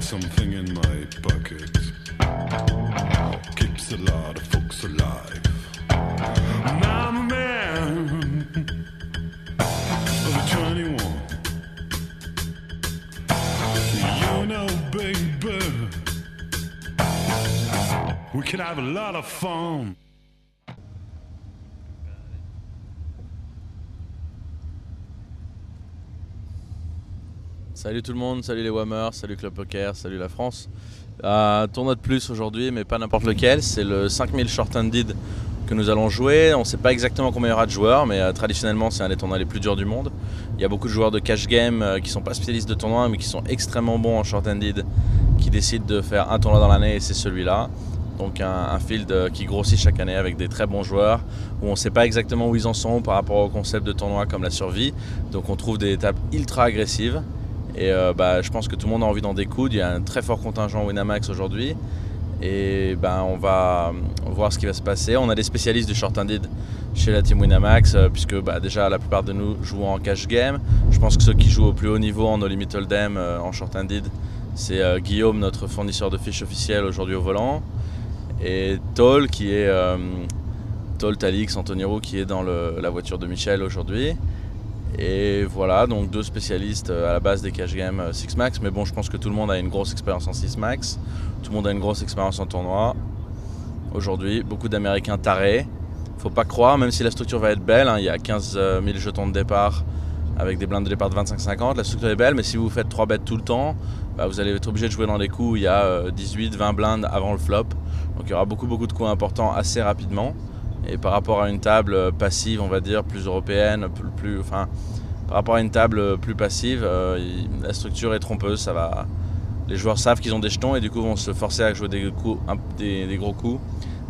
something in my pocket keeps a lot of folks alive. And I'm a man of 21. You know, baby, we can have a lot of fun. Salut tout le monde, salut les Whammers, salut Club Poker, salut la France. Un tournoi de plus aujourd'hui, mais pas n'importe lequel. C'est le 5000 Short-Handed que nous allons jouer. On ne sait pas exactement combien il y aura de joueurs, mais traditionnellement c'est un des tournois les plus durs du monde. Il y a beaucoup de joueurs de cash game qui ne sont pas spécialistes de tournoi, mais qui sont extrêmement bons en Short-Handed, qui décident de faire un tournoi dans l'année et c'est celui-là. Donc un field qui grossit chaque année avec des très bons joueurs, où on ne sait pas exactement où ils en sont par rapport au concept de tournoi comme la survie. Donc on trouve des tables ultra agressives. Et je pense que tout le monde a envie d'en découdre. Il y a un très fort contingent Winamax aujourd'hui. Et on va voir ce qui va se passer. On a des spécialistes du short-handed chez la team Winamax, puisque déjà la plupart de nous jouent en cash game. Je pense que ceux qui jouent au plus haut niveau en No Limit Hold'em en short-handed, c'est Guillaume, notre fournisseur de fiches officiel aujourd'hui au volant. Et Toll, qui est Toll Talix Antoniro, qui est dans la voiture de Michel aujourd'hui. Et voilà, donc deux spécialistes à la base des cash games 6 max, mais bon, je pense que tout le monde a une grosse expérience en 6 max, tout le monde a une grosse expérience en tournoi. Aujourd'hui, beaucoup d'Américains tarés, faut pas croire, même si la structure va être belle, il y a 15 000 jetons de départ avec des blindes de départ de 25-50, la structure est belle, mais si vous faites 3 bêtes tout le temps, vous allez être obligé de jouer dans des coups où il y a 18-20 blindes avant le flop, donc il y aura beaucoup de coups importants assez rapidement. Et par rapport à une table passive, on va dire, plus européenne, par rapport à une table plus passive, la structure est trompeuse. Les joueurs savent qu'ils ont des jetons et du coup vont se forcer à jouer des gros coups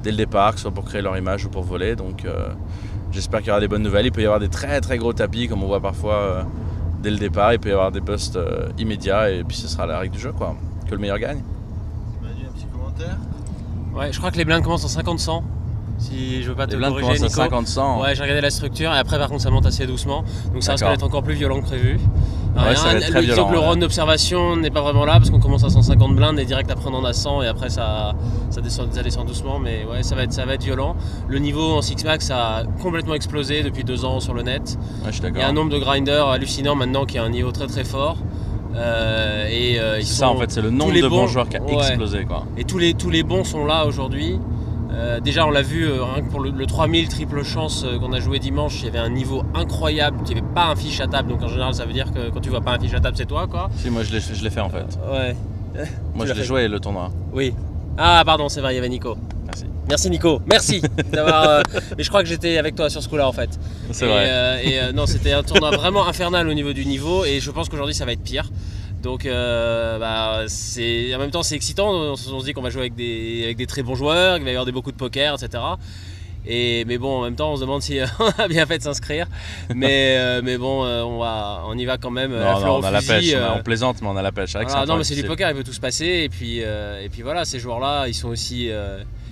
dès le départ, que ce soit pour créer leur image ou pour voler. Donc j'espère qu'il y aura des bonnes nouvelles. Il peut y avoir des très gros tapis comme on voit parfois dès le départ. Il peut y avoir des busts immédiats et puis ce sera la règle du jeu, quoi. Que le meilleur gagne. Manu, un petit commentaire? Ouais, je crois que les blindes commencent en 50-100. Si je veux pas te corriger, Nico. Nico. 50-100. Ouais, j'ai regardé la structure et après par contre ça monte assez doucement. Donc ça risque d'être encore plus violent que prévu. Ouais, ça va être très violent. Le round d'observation n'est pas vraiment là parce qu'on commence à 150 blindes et direct après on en a 100 et après ça descend doucement, mais ouais, ça va être violent. Le niveau en 6 max a complètement explosé depuis 2 ans sur le net. Ouais, je suis d'accord. Il y a un nombre de grinders hallucinant maintenant qui a un niveau très fort. C'est ça en fait, c'est le nombre de bons joueurs qui a explosé, quoi. Et tous les bons sont là aujourd'hui. Déjà on l'a vu, rien que pour le 3000 triple chance qu'on a joué dimanche, il y avait un niveau incroyable, il n'y avait pas un fiche à table, donc en général ça veut dire que quand tu vois pas un fiche à table c'est toi, quoi. Si, moi je l'ai fait en fait. Ouais. Moi je l'ai joué le tournoi. Oui. Ah pardon, c'est vrai, il y avait Nico. Merci Nico, merci d'avoir. Mais je crois que j'étais avec toi sur ce coup-là en fait. C'est vrai. Non, c'était un tournoi vraiment infernal au niveau du niveau et je pense qu'aujourd'hui ça va être pire. Donc en même temps c'est excitant, on se dit qu'on va jouer avec des très bons joueurs, qu'il va y avoir beaucoup de poker, etc. Mais bon, en même temps on se demande si on a bien fait de s'inscrire. Mais bon, on y va quand même. On a la pêche, on plaisante, mais on a la pêche. Non mais c'est du poker, il peut tout se passer. Et puis voilà, ces joueurs-là, ils sont aussi...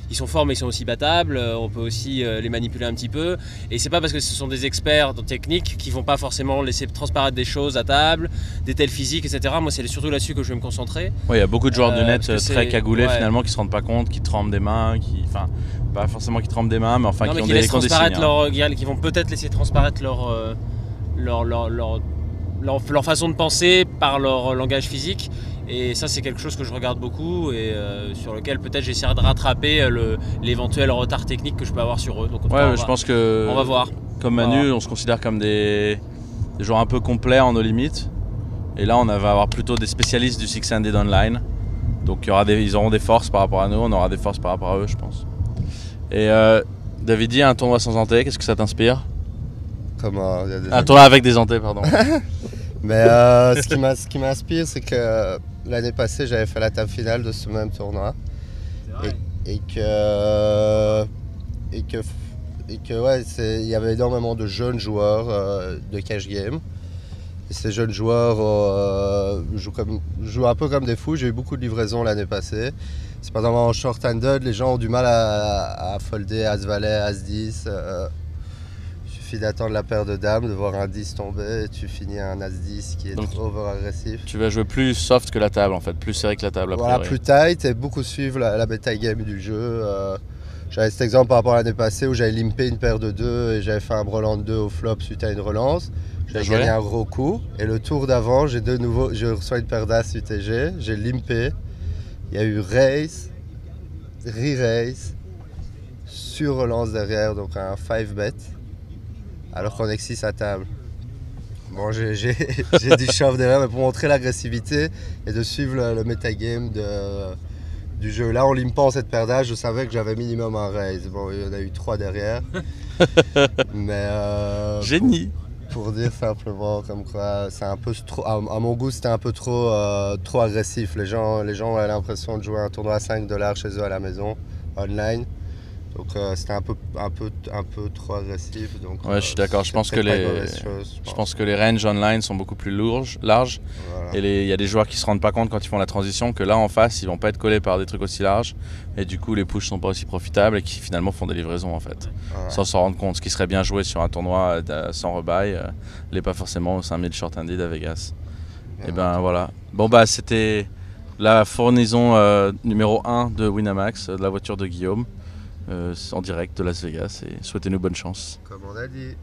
Ils sont forts mais ils sont aussi battables, on peut aussi les manipuler un petit peu. Et c'est pas parce que ce sont des experts en technique qui vont pas forcément laisser transparaître des choses à table, des tels physiques, etc. Moi c'est surtout là-dessus que je vais me concentrer. Oui, il y a beaucoup de joueurs du net très cagoulés finalement qui se rendent pas compte, qui tremblent des mains, pas forcément qui tremblent des mains, mais enfin qui ont des signes. Qui vont peut-être laisser transparaître leur façon de penser par leur langage physique. Et ça c'est quelque chose que je regarde beaucoup et sur lequel peut-être j'essaierai de rattraper l'éventuel retard technique que je peux avoir sur eux. Donc, je pense que on va voir. Comme Manu, on se considère comme des joueurs un peu complets en no limit. Et là on va avoir plutôt des spécialistes du 6-handed online. Donc ils auront des forces par rapport à nous, on aura des forces par rapport à eux je pense. Et David dit un tournoi sans hanté, qu'est-ce que ça t'inspire? Comment? Un tournoi avec des hantés, pardon. Mais ce qui m'inspire, c'est que l'année passée, j'avais fait la table finale de ce même tournoi. Et que ouais, il y avait énormément de jeunes joueurs de cash game. Et ces jeunes joueurs jouent un peu comme des fous. J'ai eu beaucoup de livraisons l'année passée. Cependant, en short-handed, les gens ont du mal à folder As-Valet, As-10. suffit d'attendre la paire de dames, de voir un 10 tomber et tu finis un As-10 qui est Donc, trop over-agressif. Tu vas jouer plus soft que la table en fait, plus serré que la table. A Voilà, priori. plus tight et beaucoup suivre la metagame du jeu. J'avais cet exemple par rapport à l'année passée où j'avais limpé une paire de 2 et j'avais fait un brelan de 2 au flop suite à une relance. J'avais Joué. gagné un gros coup et le tour d'avant, je reçois une paire d'As UTG, j'ai limpé. Il y a eu raise, re-raise, sur relance derrière, donc un 5-bet, alors qu'on est 6 à table. Bon, j'ai du shove derrière, mais pour montrer l'agressivité et de suivre le metagame du jeu. Là, en limpant cette paire d'as, je savais que j'avais minimum un raise. Bon, il y en a eu 3 derrière. Mais Génie. pour dire simplement comme quoi, c'est un peu trop, à mon goût, c'était un peu trop agressif. Les gens avaient l'impression de jouer un tournoi à $5 chez eux à la maison, online. Donc c'était un peu trop agressif. Donc, Ouais, je suis d'accord. Je c'est pense que peut-être pas une mauvaise chose, je pense que les ranges online sont beaucoup plus larges. Voilà. Et il y a des joueurs qui se rendent pas compte quand ils font la transition que là en face, ils vont pas être collés par des trucs aussi larges. Et du coup, les pushes sont pas aussi profitables et qui finalement font des livraisons en fait. Voilà. Sans s'en rendre compte. Ce qui serait bien joué sur un tournoi sans rebuy, l'est pas forcément au 5000 short-handed à Vegas. Et ben voilà. Bon bah c'était la fournaison numéro 1 de Winamax, de la voiture de Guillaume, en direct de Las Vegas. Et souhaitez-nous bonne chance. Comme on a dit.